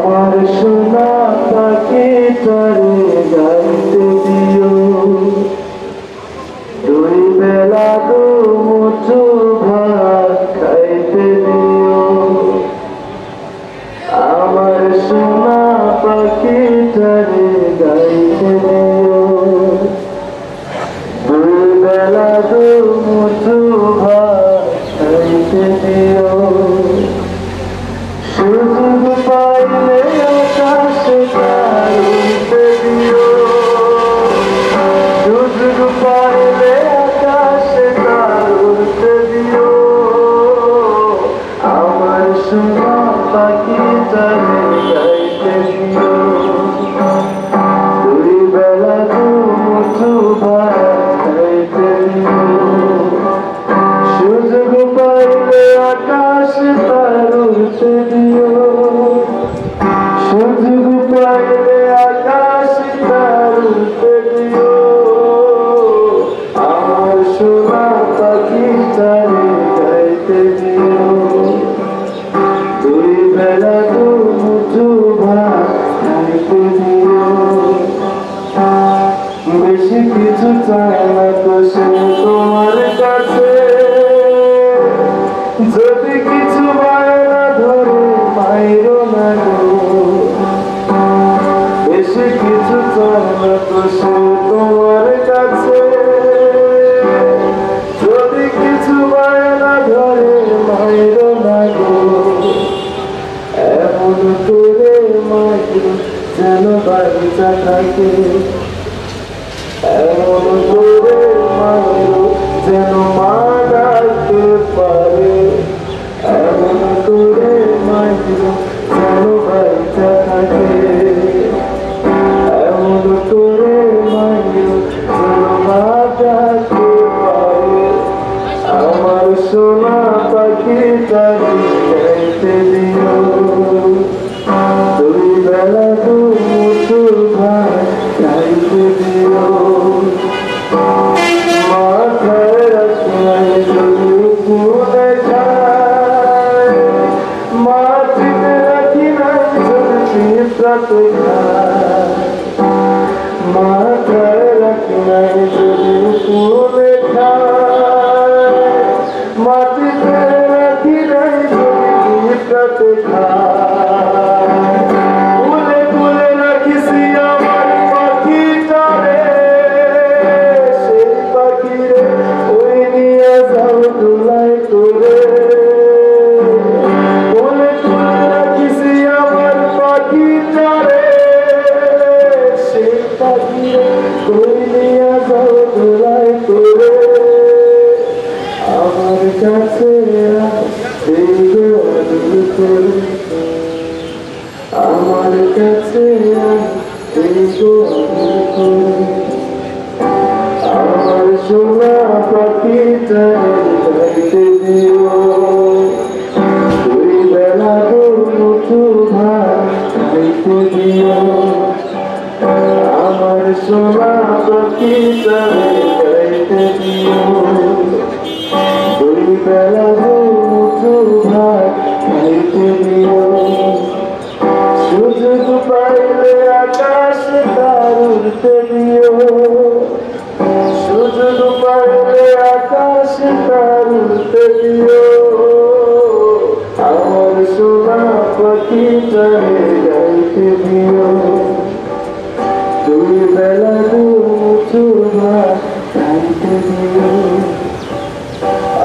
আমার সোনা পাখিটারে গাইতে দিও, দুই বেলা দুমুঠো ভাত খাইতে দিও। আমার সোনা পাখিটারে গাইতে দিও, দুই বেলা দুমুঠো ভাত খাইতে দিও। সুযোগ পাইলে আকাশে তার উড়তে দিও, সুযোগ পাইলে আকাশে তার উড়তে দিও। আমার সোনা পাখিটারে গাইতে দিও, দুই বেলা দুমুঠো ভাত খাইতে দিও। সুযোগ পাইলে আকাশে তার উড়তে দিও, সুযোগ পাইলে আকাশে তার উড়তে দিও। আমার সোনা পাখিটারে গাইতে দিও, দুই বেলা দুমুঠো ভাত খাইতে দিও। বেশি কিছু চাই না তো সে তোমার কাছে, যদি কিছু বায়না ধরে মাইরো না গো। বেশি কিছু চাই না তো সে তোমার কাছে, যদি কিছু বায়না ধরে মাইরো না গো। এমন করে মাইরো যেন বাড়িটা থাকে, এমন করে মাইরো যেন মা ডাকতে পারে। এমন করে মাইরো যেন বাড়িটা থাকে, এমন করে মাইরো যেন মা ডাকতে পারে। আমার সোনা পাখিটারে গাইতে দিও, দুই বেলা দুমুঠো ভাত খাইতে দিও। মাথায় রাখলাই যদি ফুলে খায়, মাটিতে রাখি নাই যদি পিঁপড়াতে খায়। মাথায় রাখি নাই যদি ফুলে খায়, মাটিতে রাখি নাই যদি পিঁপড়াতে খায়। ফুলে ফুলে রাখিছি আমার পাখিটারে, সেই পাখিরে ওই নিয়ে যাও দোলায় করে। ফুলে ফুলে রাখিছি আমার পাখিটারে, সেই পাখিরে ওই নিয়ে যাও দোলায় করে। আমার কাছে এই গো আদর করে, আমার কাছে এই গো আদর করে। আমার সোনা পাখিটারে গাইতে দিও, দুই বেলা দুমুঠো ভাত খাইতে দিও। আমার সোনা পাখিটারে গাইতে দিও, দুই বেলা দুমুঠো ভাত খাইতে দিও। সুযোগ পাইলে আকাশে তার উড়তে দিও, সুযোগ পাইলে আকাশে তার উড়তে দিও। আমার সোনা পাখিটারে গাইতে দিও, দুই বেলা দুমুঠো ভাত খাইতে দিও।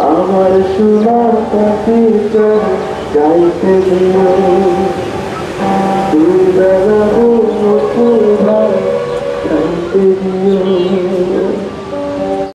আমার সোনা পাখিটারে গাইতে দিও, দুই বেলা দুমুঠো ভাত খাইতে দিও।